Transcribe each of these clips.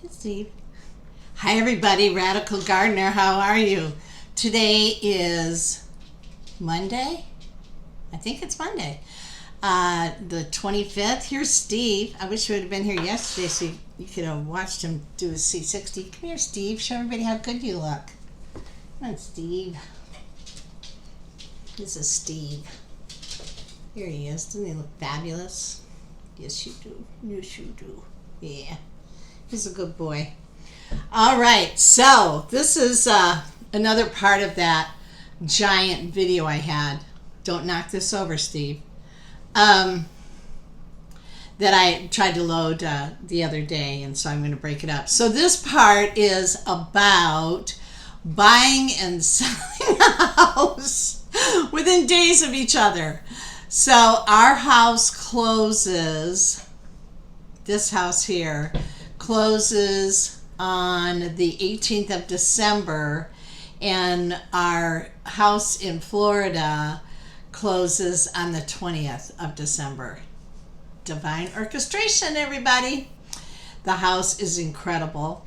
Hey, Steve. Hi, everybody. Radical Gardener. How are you? Today is Monday. I think it's Monday. The 25th. Here's Steve. I wish you would have been here yesterday so you could have watched him do his C60. Come here, Steve. Show everybody how good you look. Come on, Steve. This is Steve. Here he is. Doesn't he look fabulous? Yes, you do. Yes, you do. Yeah. He's a good boy. All right. So this is another part of that giant video I had. Don't knock this over, Steve. That I tried to load the other day, and so I'm going to break it up. So this part is about buying and selling a house within days of each other. So our house closes, this house here closes on the 18th of December, and our house in Florida closes on the 20th of December. Divine orchestration, everybody. The house is incredible.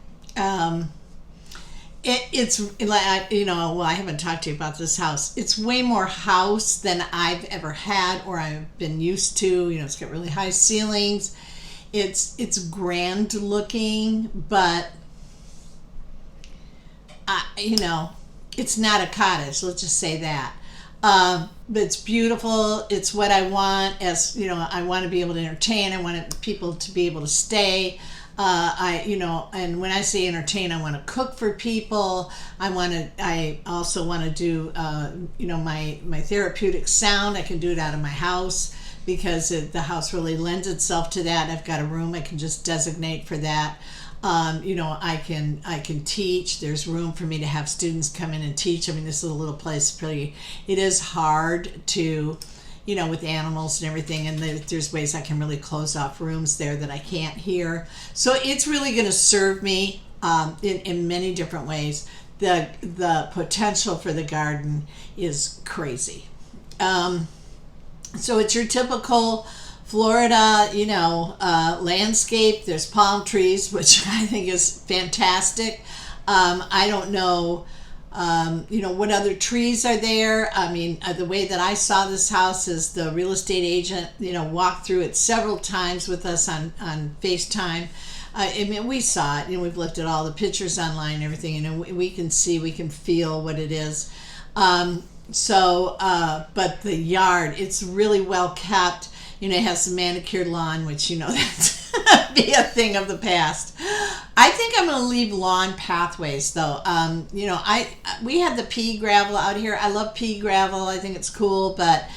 It's like, well, I haven't talked to you about this house. It's way more house than I've ever had or I've been used to. It's got really high ceilings. It's grand looking, but it's not a cottage. Let's just say that. But it's beautiful. It's what I want. As I want to be able to entertain. I want people to be able to stay. And when I say entertain, I want to cook for people. I also want to do, my therapeutic sound. I can do it out of my house because the house really lends itself to that. I've got a room I can just designate for that. I can teach. There's room for me to have students come in and teach. I mean, this is a little place. It is hard to, with animals and everything, and there's ways I can really close off rooms there that I can't hear. So it's really going to serve me in many different ways. The potential for the garden is crazy. So it's your typical Florida, landscape. There's palm trees, which I think is fantastic. I don't know, what other trees are there. I mean, the way that I saw this house is the real estate agent, walked through it several times with us on FaceTime. We saw it, we've looked at all the pictures online and everything, we can see, we can feel what it is. But the yard, it's really well kept. It has a manicured lawn, which, that's be a thing of the past. I think I'm going to leave lawn pathways, though. We had the pea gravel out here. I love pea gravel. I think it's cool. But,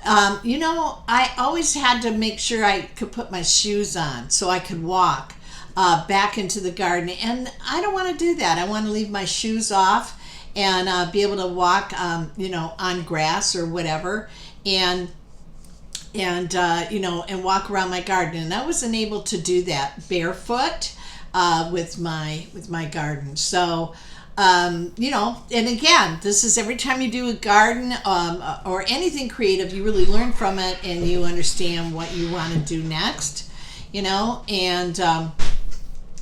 I always had to make sure I could put my shoes on so I could walk back into the garden. And I don't want to do that. I want to leave my shoes off and be able to walk, on grass or whatever. And walk around my garden. And I wasn't able to do that barefoot with my garden. So, and again, this is every time you do a garden or anything creative, you really learn from it and you understand what you want to do next, and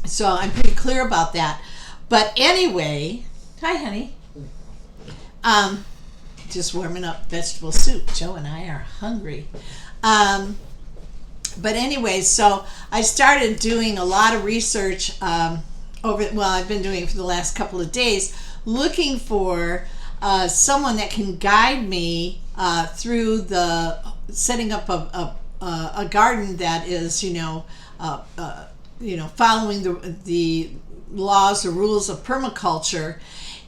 so I'm pretty clear about that. But anyway, hi, honey. Just warming up vegetable soup. Joe and I are hungry. But anyway, so I started doing a lot of research I've been doing it for the last couple of days, looking for someone that can guide me through the setting up a garden that is, following the laws or rules of permaculture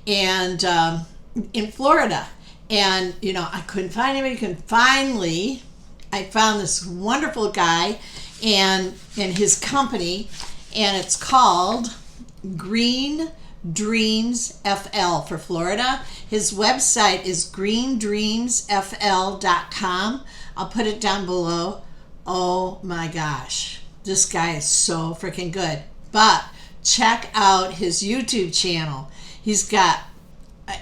and in Florida. And, I couldn't find anybody. Finally, I found this wonderful guy and his company, and it's called Green Dreams FL for Florida. His website is greendreamsfl.com. I'll put it down below. Oh my gosh, this guy is so freaking good. But check out his YouTube channel.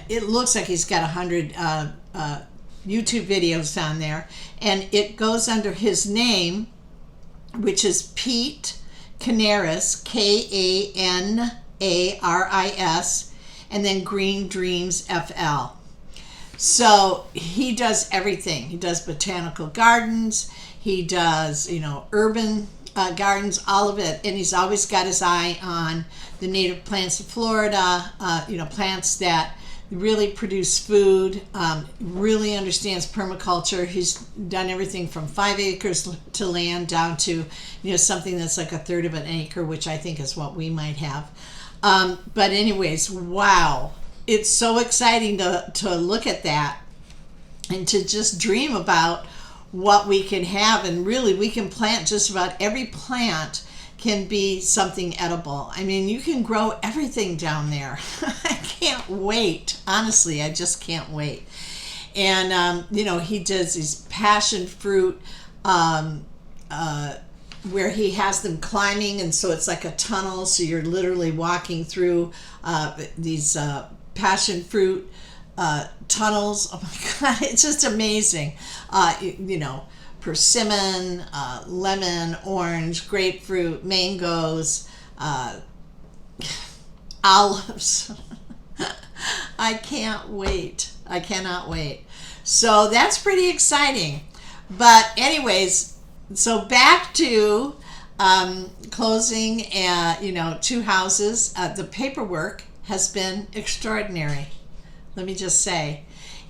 It looks like he's got 100 YouTube videos on there, and it goes under his name, which is Pete Kanaris, Kanaris, and then Green Dreams FL. So he does everything. He does botanical gardens. He does, urban gardens, all of it. And he's always got his eye on the native plants of Florida, plants that really produce food, really understands permaculture. He's done everything from 5 acres to land down to, something that's like a third of an acre, which I think is what we might have. But anyways, wow. It's so exciting to look at that and to just dream about what we can have. And really, we can plant just about every plant can be something edible. I mean, you can grow everything down there. I can't wait. Honestly, I just can't wait. And, he does these passion fruit where he has them climbing. And so it's like a tunnel. So you're literally walking through these passion fruit tunnels. Oh my God, it's just amazing. Persimmon, lemon, orange, grapefruit, mangoes, olives. I can't wait. I cannot wait. So that's pretty exciting. But anyways, so back to closing, 2 houses. The paperwork has been extraordinary, let me just say.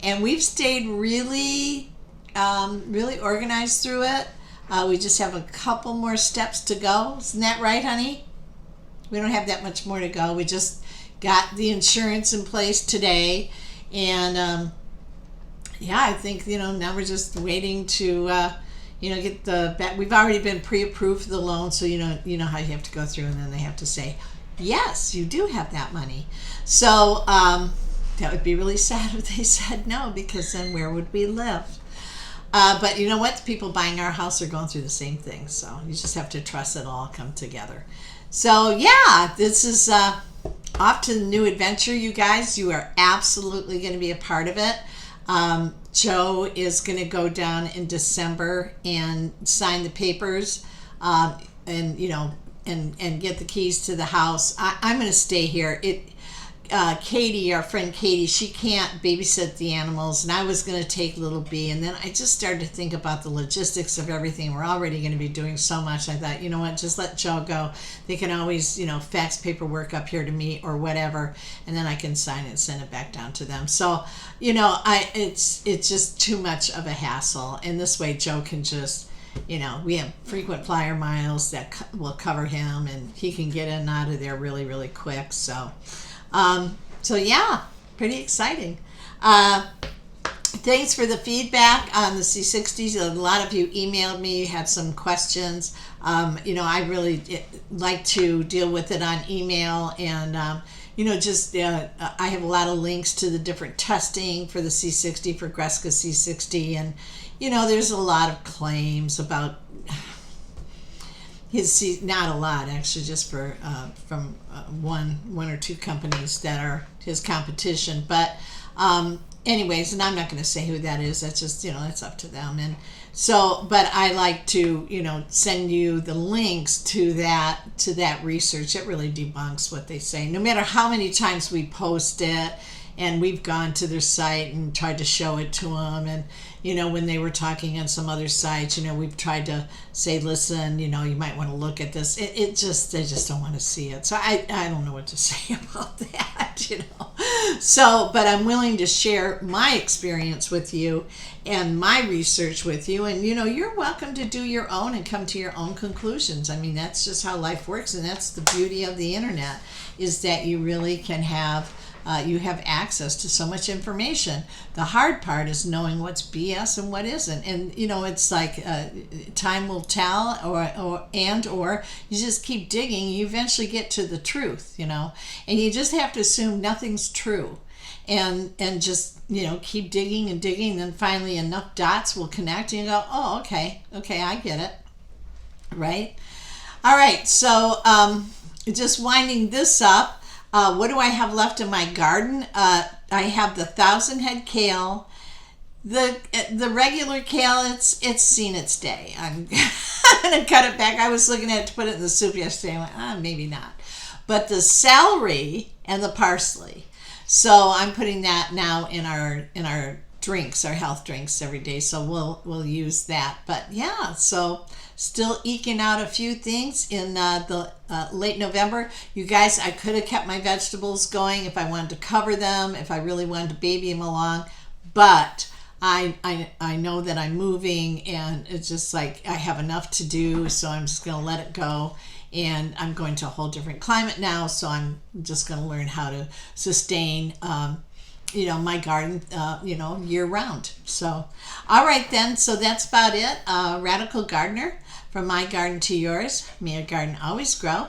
And we've stayed really organized through it. We just have a couple more steps to go. Isn't that right, honey? We don't have that much more to go. We just got the insurance in place today. And I think, now we're just waiting to, get we've already been pre-approved for the loan. So, you know how you have to go through, and then they have to say, yes, you do have that money. So that would be really sad if they said no, because then where would we live? But you know what? The people buying our house are going through the same thing. So you just have to trust it all come together. So yeah, this is off to the new adventure, you guys. You are absolutely going to be a part of it. Joe is going to go down in December and sign the papers, and get the keys to the house. I'm going to stay here. Katie, our friend Katie, she can't babysit the animals, and I was going to take little B, and then I just started to think about the logistics of everything. We're already going to be doing so much. I thought, you know what, just let Joe go. They can always, fax paperwork up here to me or whatever, and then I can sign it and send it back down to them. So, it's just too much of a hassle, and this way Joe can just, we have frequent flyer miles that will cover him, and he can get in and out of there really, really quick. So yeah, pretty exciting. Thanks for the feedback on the C60s. A lot of you emailed me, had some questions. I really like to deal with it on email, and I have a lot of links to the different testing for the C60, for Greska C60, and there's a lot of claims about not a lot actually, just from one or two companies that are his competition. But anyways, and I'm not going to say who that is. That's just it's up to them. And so, but I like to send you the links to that research. It really debunks what they say, no matter how many times we post it. And we've gone to their site and tried to show it to them. And, when they were talking on some other sites, we've tried to say, listen, you might want to look at this. They just don't want to see it. So I don't know what to say about that, So, but I'm willing to share my experience with you and my research with you. And, you're welcome to do your own and come to your own conclusions. I mean, that's just how life works. And that's the beauty of the internet, is that you really can have you have access to so much information. The hard part is knowing what's BS and what isn't. And it's like time will tell, or you just keep digging. You eventually get to the truth, and you just have to assume nothing's true, and just keep digging and digging. And then finally enough dots will connect, and you go, oh, okay, I get it, right? All right, so just winding this up. What do I have left in my garden? I have the 1,000 head kale, The regular kale, it's seen its day. I'm gonna cut it back. I was looking at it to put it in the soup yesterday. I went, maybe not. But the celery and the parsley. So I'm putting that now in our drinks, our health drinks every day. So we'll use that. But yeah, so still eking out a few things in the late November. You guys, I could have kept my vegetables going if I wanted to cover them, if I really wanted to baby them along, but I know that I'm moving and it's just like I have enough to do, so I'm just going to let it go. And I'm going to a whole different climate now, so I'm just going to learn how to sustain my garden, year round. So, all right then. So that's about it. Radical Gardener, from my garden to yours. May your garden always grow.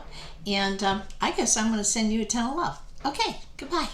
And I guess I'm going to send you a ton of love. Okay, goodbye.